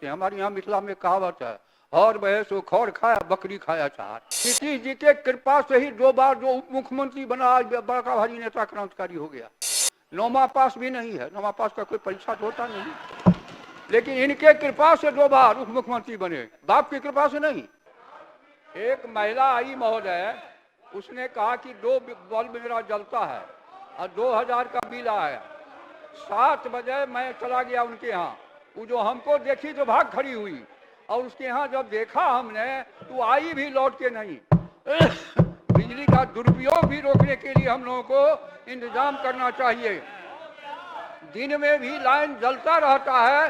हैं। हमारे यहाँ मिथिला में कहावत है, और भैंस वो खौर खाया बकरी खाया चार। नीतीश जी के कृपा से ही 2 बार जो उप मुख्यमंत्री बना, आज बड़ा भारी नेता क्रांतिकारी हो गया। 9वां पास भी नहीं है, 9वां पास का कोई परीक्षा तो होता नहीं, लेकिन इनके कृपा से 2 बार उप मुख्यमंत्री बने, बाप की कृपा से नहीं। एक महिला आई महोदय, उसने कहा कि 2 बल्ब मेरा जलता है और 2000 का बिल आया। 7 बजे मैं चला गया उनके यहाँ, वो जो हमको देखी तो भाग खड़ी हुई, और उसके यहाँ जब देखा हमने तो आई भी लौट के नहीं। बिजली का दुरुपयोग भी रोकने के लिए हम लोगों को इंतजाम करना चाहिए। दिन में भी लाइन जलता रहता है।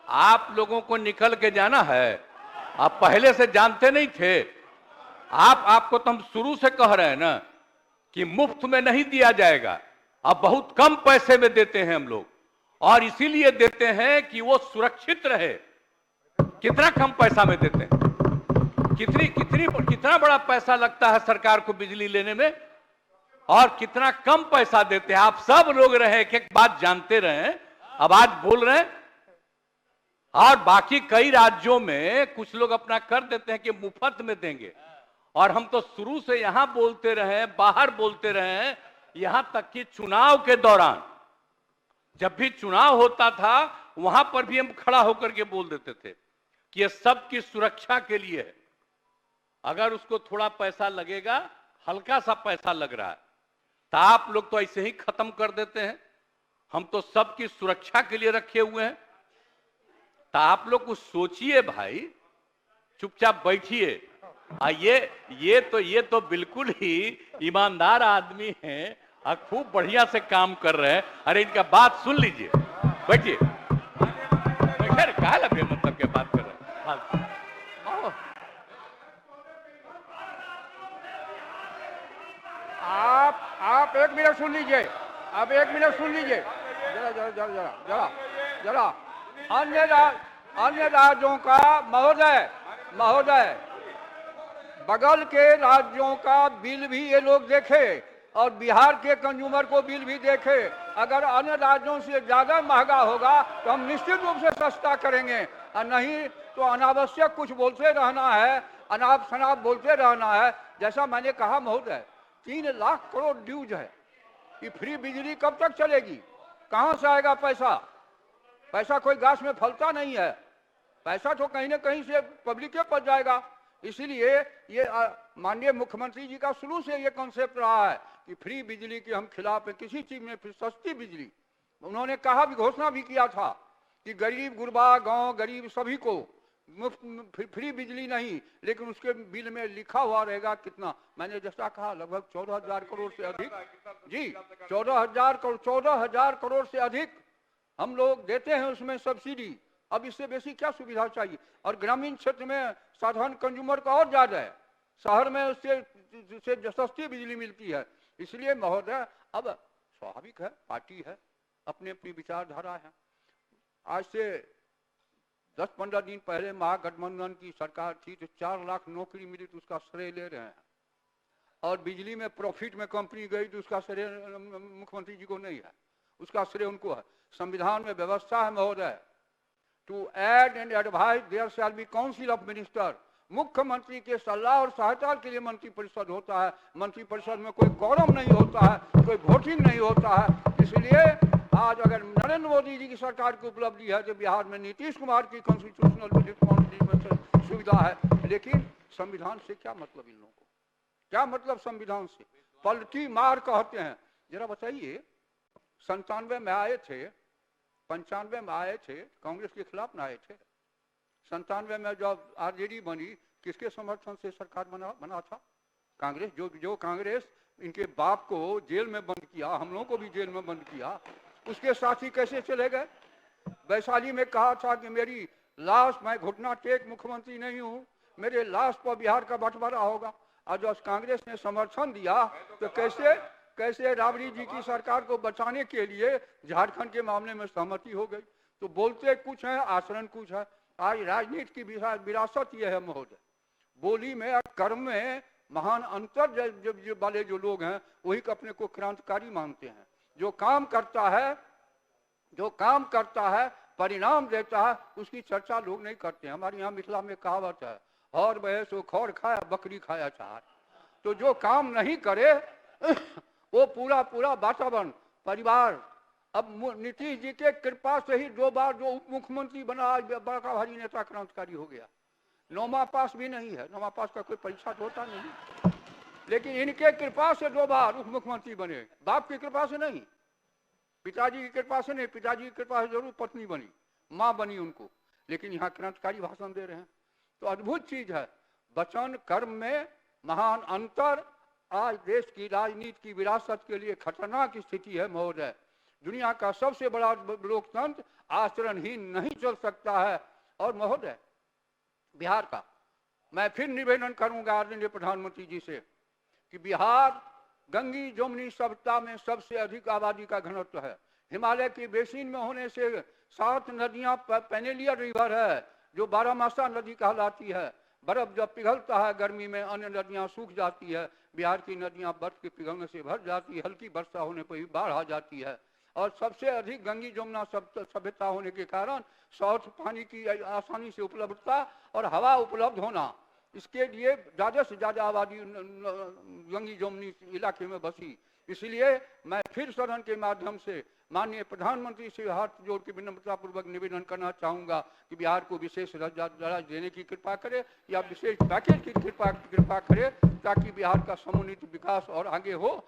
आप लोगों को निकल के जाना है। आप पहले से जानते नहीं थे। आपको तो हम शुरू से कह रहे हैं ना कि मुफ्त में नहीं दिया जाएगा, अब बहुत कम पैसे में देते हैं हम लोग, और इसीलिए देते हैं कि वो सुरक्षित रहे। कितना कम पैसा में देते हैं, कितना बड़ा पैसा लगता है सरकार को बिजली लेने में, और कितना कम पैसा देते हैं। आप सब लोग रहे, एक बात जानते रहे, अब आज बोल रहे हैं। और बाकी कई राज्यों में कुछ लोग अपना कर देते हैं कि मुफ्त में देंगे, और हम तो शुरू से यहां बोलते रहे, बाहर बोलते रहे, यहां तक कि चुनाव के दौरान जब भी चुनाव होता था वहां पर भी हम खड़ा होकर के बोल देते थे कि यह सबकी सुरक्षा के लिए है। अगर उसको थोड़ा पैसा लगेगा, हल्का सा पैसा लग रहा है, तो आप लोग तो ऐसे ही खत्म कर देते हैं। हम तो सबकी सुरक्षा के लिए रखे हुए हैं। तो आप लोग कुछ सोचिए भाई, चुपचाप बैठिए। ये तो बिल्कुल ही ईमानदार आदमी हैं और खूब बढ़िया से काम कर रहे हैं। अरे इनका बात सुन लीजिए, बैठिए। खैर कहा लगे मतलब के बात कर रहे हैं। आप 1 मिनट सुन लीजिए, आप 1 मिनट सुन लीजिए जरा। अन्य राज्यों का महोदय बगल के राज्यों का बिल भी ये लोग देखे, और बिहार के कंज्यूमर को बिल भी देखे। अगर अन्य राज्यों से ज्यादा महंगा होगा तो हम निश्चित रूप से सस्ता करेंगे, और नहीं तो अनावश्यक कुछ बोलते रहना है, अनाप शनाप बोलते रहना है। जैसा मैंने कहा महोदय, 3 लाख करोड़ ड्यूज है, कि फ्री बिजली कब तक चलेगी? कहां से आएगा पैसा कोई घास में फलता नहीं है, पैसा तो कहीं ना कहीं से पब्लिक के पास जाएगा। इसीलिए ये माननीय मुख्यमंत्री जी का शुरू से ये कॉन्सेप्ट रहा है कि फ्री बिजली के हम खिलाफ है, किसी चीज में सस्ती बिजली। उन्होंने कहा भी, घोषणा भी किया था कि गरीब गुरबा गांव गरीब सभी को मुफ्त फ्री बिजली नहीं, लेकिन उसके बिल में लिखा हुआ रहेगा कितना। मैंने जैसा कहा लगभग 14,000 करोड़ से अधिक, जी 14,000 करोड़ से अधिक हम लोग देते हैं उसमें सब्सिडी। अब इससे बेसी क्या सुविधा चाहिए? और ग्रामीण क्षेत्र में साधारण कंज्यूमर का और ज्यादा है, शहर में उससे सस्ती बिजली मिलती है। इसलिए महोदय, अब स्वाभाविक है, पार्टी है, अपनी अपनी विचारधारा है। आज से 10-15 दिन पहले महागठबंधन की सरकार थी तो 4 लाख नौकरी मिली तो उसका श्रेय ले रहे हैं, और बिजली में प्रॉफिट में कंपनी गई तो उसका श्रेय मुख्यमंत्री जी को नहीं है, उसका श्रेय उनको है। संविधान में व्यवस्था है महोदय, to aid and advise there shall be council of minister. मुख्यमंत्री के सलाह और सहायता के लिए मंत्रिपरिषद होता है। मंत्रिपरिषद में कोई कॉरम नहीं होता है, कोई वोटिंग नहीं होता है। इसलिए आज अगर नरेंद्र मोदी जी की सरकार की उपलब्धि है तो बिहार में नीतीश कुमार की कॉन्स्टिट्यूशनल सुविधा है। लेकिन संविधान से क्या मतलब इन लोगों को? क्या मतलब संविधान से? पलटी मार कहते हैं। जरा बताइए, 97 में आए थे, 95 में आए थे, कांग्रेस के खिलाफ ना आए थे। 97 में जब आरजेडी बनी, किसके समर्थन से सरकार बना था? कांग्रेस। जो कांग्रेस इनके बाप को जेल में बंद किया, हम लोगों को भी जेल में बंद किया, उसके साथी कैसे चले गए? वैशाली में कहा था कि मेरी लाश, मैं घुटना टेक मुख्यमंत्री नहीं हूं, मेरे लाश पर बिहार का बंटवारा होगा। और जब कांग्रेस ने समर्थन दिया तो कैसे राबड़ी जी की सरकार को बचाने के लिए झारखंड के मामले में सहमति हो गई। तो बोलते कुछ है, आचरण कुछ है। आज राजनीति की विरासत यह है महोदय, बोली में और कर्म में महान अंतर जब वाले जो लोग हैं वही अपने को क्रांतिकारी मानते हैं। जो काम करता है परिणाम देता है उसकी चर्चा लोग नहीं करते हैं। हमारे यहाँ मिथिला में कहावत है, और वह सो खौर खाया बकरी खाया चार। तो जो काम नहीं करे वो पूरा वातावरण परिवार। अब नीतीश जी के कृपा से ही 2 बार जो उप मुख्यमंत्री बना, आज बड़ा भारी नेता क्रांतिकारी हो गया। 9वां पास भी नहीं है, 9वां पास का कोई परीक्षा तो होता नहीं, लेकिन इनके कृपा से 2 बार उप मुख्यमंत्री बने। बाप की कृपा से नहीं, पिताजी की कृपा से नहीं, पिताजी की कृपा से जरूर पत्नी बनी, माँ बनी उनको, लेकिन यहाँ क्रांतिकारी भाषण दे रहे हैं। तो अद्भुत चीज है, वचन कर्म में महान अंतर। आज देश की राजनीति की विरासत के लिए खतरनाक स्थिति है महोदय। दुनिया का सबसे बड़ा लोकतंत्र आचरणहीन नहीं चल सकता है। और महोदय, बिहार का मैं फिर निवेदन करूंगा आदरणीय प्रधानमंत्री जी से कि बिहार गंगी जमुनी सभ्यता में सबसे अधिक आबादी का घनत्व है। हिमालय की बेसिन में होने से 7 नदियां पेनेलियर रिवर है जो 12मासा नदी कहलाती है। बर्फ जब पिघलता है गर्मी में अन्य नदियां सूख जाती है। बिहार की नदियां बर्फ के पिघलने से भर जाती है, हल्की वर्षा होने पर भी बाढ़ आ जाती है। और सबसे अधिक गंगी जमुना सभ्यता होने के कारण साउथ पानी की आसानी से उपलब्धता और हवा उपलब्ध होना, इसके लिए ज़्यादा से ज़्यादा आबादी गंगी जमुनी इलाके में बसी। इसलिए मैं फिर सदन के माध्यम से माननीय प्रधानमंत्री से हाथ जोड़ के विनम्रतापूर्वक निवेदन करना चाहूँगा कि बिहार को विशेष दर्जा देने की कृपा करे या विशेष पैकेज की कृपा करे, ताकि बिहार का समुन्नत विकास और आगे हो